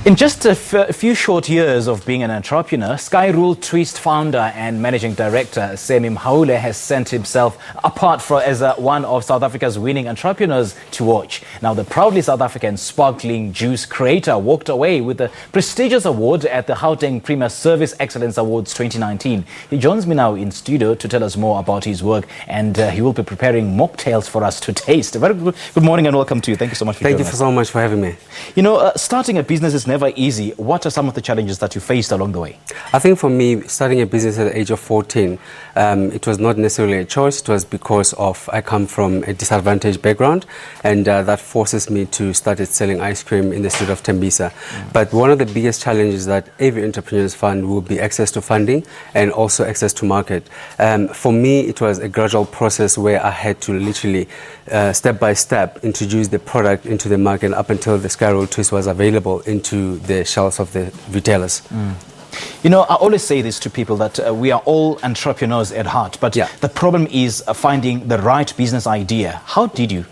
In just a few short years of being an entrepreneur, Skyrule Twyst founder and managing director Sammy Mhaule has sent himself apart as one of South Africa's winning entrepreneurs to watch. Now, the proudly South African sparkling juice creator walked away with the prestigious award at the Gauteng Premier Service Excellence Awards 2019. He joins me now in studio to tell us more about his work, and he will be preparing mocktails for us to taste. Very good morning and welcome to you. Thank you so much for joining us. Thank you so much for having me. You know, starting a business is never easy. What are some of the challenges that you faced along the way? I think for me, starting a business at the age of 14, it was not necessarily a choice. It was because I come from a disadvantaged background, and that forces me to start selling ice cream in the street of Tembisa. But one of the biggest challenges that every entrepreneur's fund will be access to funding and also access to market. For me, it was a gradual process where I had to literally, step by step, introduce the product into the market up until the Skyrule Twyst was available into the shelves of the retailers. You know, I always say this to people that we are all entrepreneurs at heart, but the problem is finding the right business idea. How did you?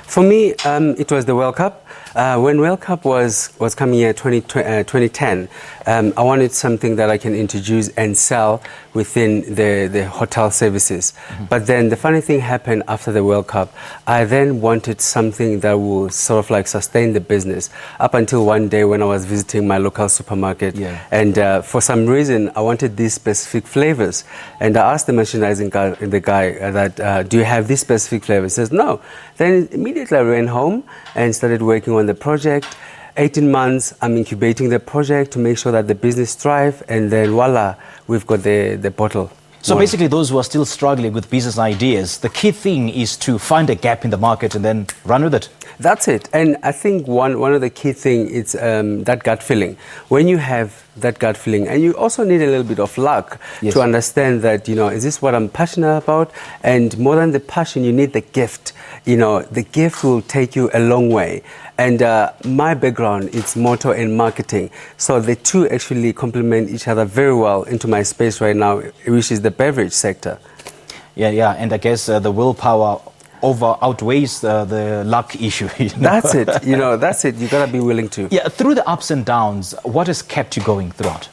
For me, it was the World Cup. When World Cup was coming in 2010, I wanted something that I can introduce and sell within the hotel services. But then the funny thing happened after the World Cup. I then wanted something that will sort of like sustain the business up until one day when I was visiting my local supermarket. And for some reason, I wanted these specific flavors. And I asked the merchandising guy that, do you have this specific flavor? He says, no. Then immediately I ran home and started working on the project. 18 months, I'm incubating the project to make sure that the business thrives, and then voila, we've got the bottle. So basically, those who are still struggling with business ideas, the key thing is to find a gap in the market and then run with it. That's it. And I think one of the key things is that gut feeling. When you have that gut feeling, and you also need a little bit of luck to understand that, you know, is this what I'm passionate about? And more than the passion, you need the gift. You know, the gift will take you a long way. And my background is motor and marketing. So the two actually complement each other very well into my space right now, which is the beverage sector. Yeah. And I guess the willpower outweighs the luck issue. You know? That's it. You know, that's it. You gotta be willing to. Yeah. Through the ups and downs, what has kept you going throughout?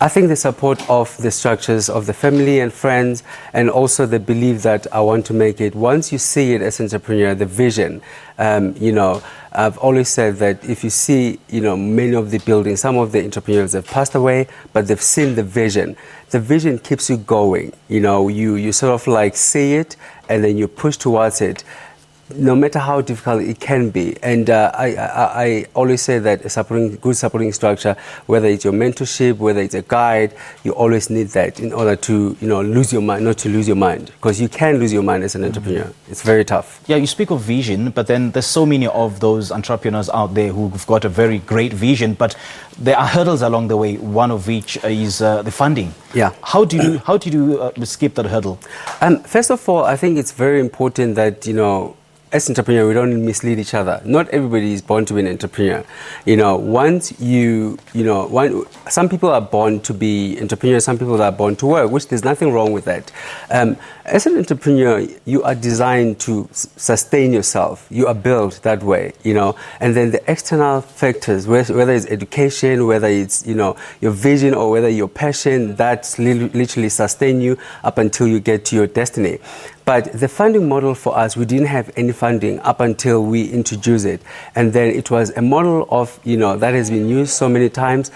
I think the support of the structures of the family and friends, and also the belief that I want to make it. Once you see it as an entrepreneur, the vision, you know, I've always said that if you see, you know, many of the buildings, some of the entrepreneurs have passed away, but they've seen the vision. The vision keeps you going. You know, you sort of like see it and then you push towards it, no matter how difficult it can be. And I always say that a good supporting structure, whether it's your mentorship, whether it's a guide, you always need that in order to, you know, lose your mind, not to lose your mind, because you can lose your mind as an entrepreneur. It's very tough. Yeah, you speak of vision, but then there's so many of those entrepreneurs out there who've got a very great vision, but there are hurdles along the way, one of which is the funding. Yeah. How do you skip that hurdle? First of all, I think it's very important that, you know, as entrepreneurs, we don't mislead each other. Not everybody is born to be an entrepreneur. You know, some people are born to be entrepreneurs, some people are born to work, which there's nothing wrong with that. As an entrepreneur, you are designed to sustain yourself. You are built that way, you know. And then the external factors, whether it's education, whether it's, you know, your vision or whether your passion, that's literally sustain you up until you get to your destiny. But the funding model for us, we didn't have any funding up until we introduced it. And then it was a model of, you know, that has been used so many times,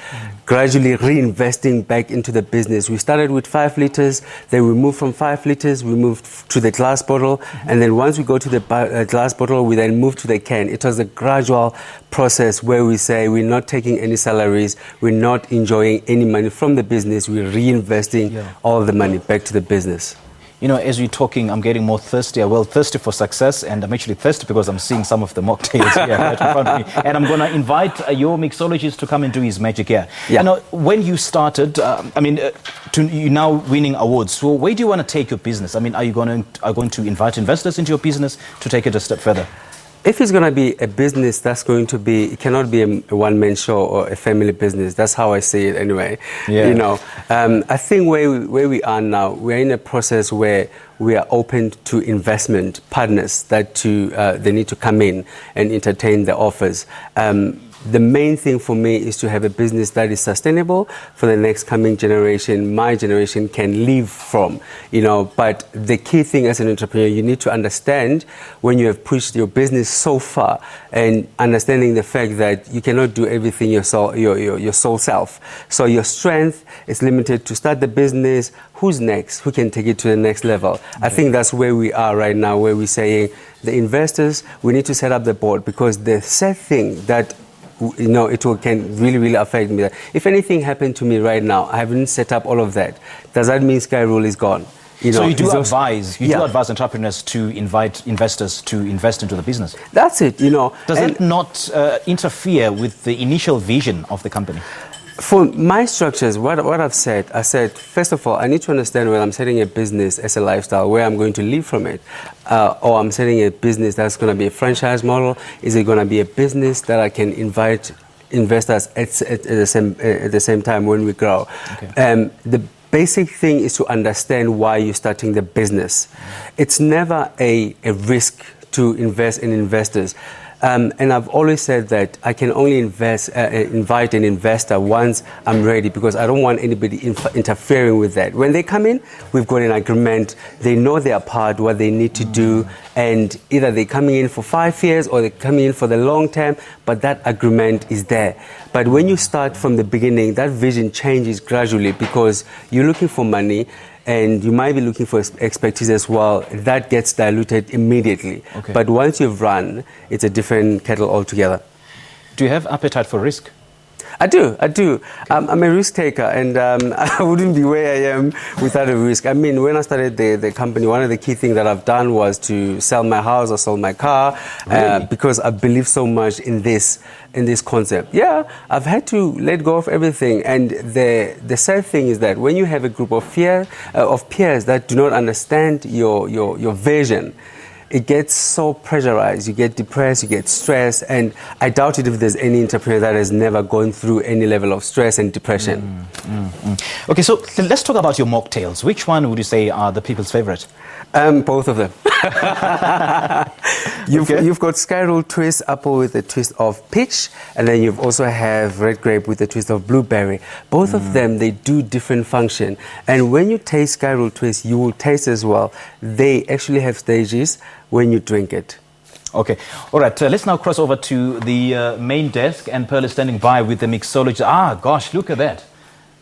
gradually reinvesting back into the business. We started with 5 liters, then we moved from 5 liters, we moved to the glass bottle. And then once we go to the glass bottle, we then move to the can. It was a gradual process where we say we're not taking any salaries, we're not enjoying any money from the business, we're reinvesting all the money back to the business. You know, as we're talking, I'm getting more thirsty. I'm thirsty for success, and I'm actually thirsty because I'm seeing some of the mocktails here right in front of me. And I'm going to invite your mixologist to come and do his magic here. You know, when you started, you're now winning awards. So where do you want to take your business? I mean, are you going to invite investors into your business to take it a step further? If it's going to be a business, that's going to be, it cannot be a one-man show or a family business. That's how I see it anyway. You know, I think where we are now, we're in a process where we are open to investment partners that they need to come in and entertain the offers. the main thing for me is to have a business that is sustainable for the next coming generation, my generation can live from, but the key thing as an entrepreneur, you need to understand when you have pushed your business so far and understanding the fact that you cannot do everything your sole self. So your strength is limited to start the business. Who's next? Who can take it to the next level? Okay. I think that's where we are right now, where we're saying the investors, we need to set up the board, because the sad thing that can really affect me. If anything happened to me right now, I haven't set up all of that. Does that mean Skyrule is gone? So you do advise entrepreneurs to invite investors to invest into the business? That's it, Does it not interfere with the initial vision of the company? For my structures, what I said, first of all, I need to understand whether I'm setting a business as a lifestyle, where I'm going to live from it, or I'm setting a business that's going to be a franchise model. Is it going to be a business that I can invite investors at the same time when we grow? Okay. The basic thing is to understand why you're starting the business. It's never a risk to invest in investors. And I've always said that I can only invite an investor once I'm ready, because I don't want anybody interfering with that. When they come in, we've got an agreement. They know their part, what they need to do, and either they're coming in for 5 years or they're coming in for the long term, but that agreement is there. But when you start from the beginning, that vision changes gradually, because you're looking for money, and you might be looking for expertise as well. That gets diluted immediately. Okay. But once you've run, it's a different kettle altogether. Do you have appetite for risk? I do. Okay. I'm a risk taker, and I wouldn't be where I am without a risk. I mean, when I started the company, one of the key things that I've done was to sell my house or sell my car, really? Because I believe so much in this concept. Yeah, I've had to let go of everything, and the sad thing is that when you have a group of peers that do not understand your vision, it gets so pressurized, you get depressed, you get stressed, and I doubt it if there's any entrepreneur that has never gone through any level of stress and depression. Okay, so let's talk about your mocktails. Which one would you say are the people's favorite? Both of them. You've got Skyrule Twyst apple with a twist of peach, and then you've also have red grape with a twist of blueberry. Both of them, they do different function. And when you taste Skyrule Twyst, you will taste as well. They actually have stages when you drink it. Okay. All right. Let's now cross over to the main desk, and Pearl is standing by with the mixologist. Ah, gosh, look at that.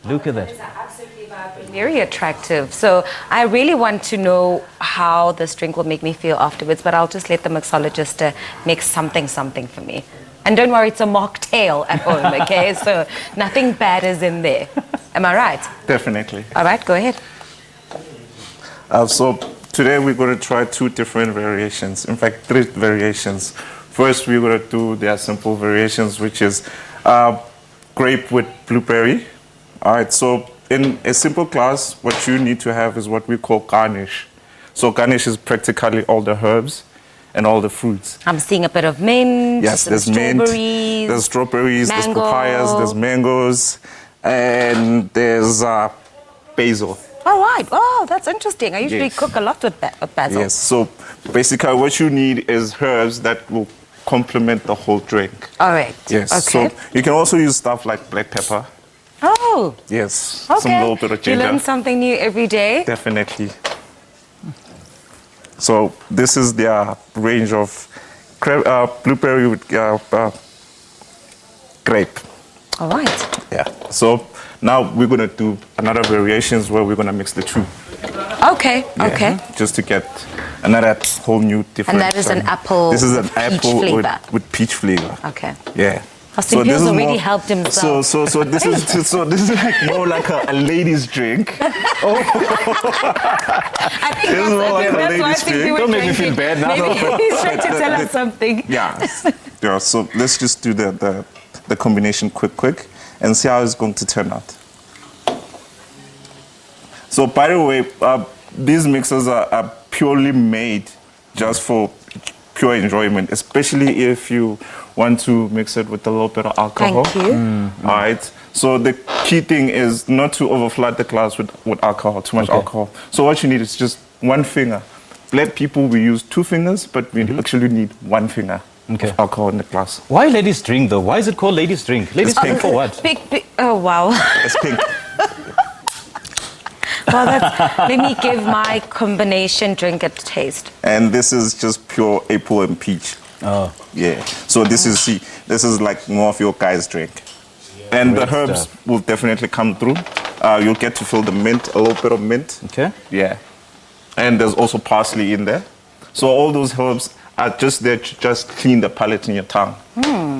Look at that. Absolutely vibrant, very attractive. So I really want to know how this drink will make me feel afterwards, but I'll just let the mixologist mix something for me. And don't worry, it's a mocktail at home, okay? So nothing bad is in there. Am I right? Definitely. All right, go ahead. So today we're going to try 2 different variations. In fact, 3 variations. First, we're going to do their simple variations, which is grape with blueberry. All right, so in a simple class, what you need to have is what we call garnish. So garnish is practically all the herbs and all the fruits. I'm seeing a bit of mint, yes, some there's strawberries, mint, there's strawberries, mango. there's papayas, there's mangoes, and there's basil. All right. Oh, that's interesting. I usually cook a lot with basil. Yes, so basically what you need is herbs that will complement the whole drink. All right. Yes, okay. So you can also use stuff like black pepper. Oh. Yes. Okay. Some little bit of ginger. You learn something new every day. Definitely. So this is their range of blueberry with grape. All right. Yeah. So now we're going to do another variations where we're going to mix the 2. Okay. Yeah, okay. Just to get another whole new different. And that is an apple. This is an apple flavor. with peach flavor. Okay. Yeah. So this has already helped himself. So this is like more like a lady's drink. I think This is more like a that's why I lady's think we drink. were Don't make me drinking. feel bad now. Maybe he's trying to tell us something. Yeah. Yeah. So let's just do the combination quick and see how it's going to turn out. So by the way, these mixers are purely made just for pure enjoyment, especially if you want to mix it with a little bit of alcohol. Thank you. All right. So the key thing is not to overflood the glass with alcohol, too much alcohol. So what you need is just 1 finger. Black people, we use 2 fingers, but we actually need 1 finger. Okay. of alcohol in the glass. Why ladies drink though? Why is it called ladies drink? Ladies It's drink pink. for what? Oh, wow. It's pink. Well, let me give my combination drink a taste. And this is just pure apple and peach. Oh. Yeah. So this is like more of your guys' drink. And Great the herbs stuff. will definitely come through. You'll get to feel the mint, a little bit of mint. Okay. Yeah. And there's also parsley in there. So all those herbs are just there to just clean the palate in your tongue.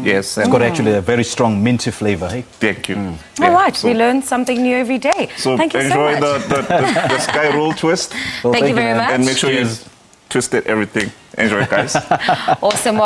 Yes. It's got actually a very strong minty flavor. Hey? Thank you. All right, So, we learn something new every day. so Thank you so enjoy much. the Skyrule twist. Well, Thank you very man. much. And make sure you Cheers. twisted everything. Enjoy, guys. Awesome.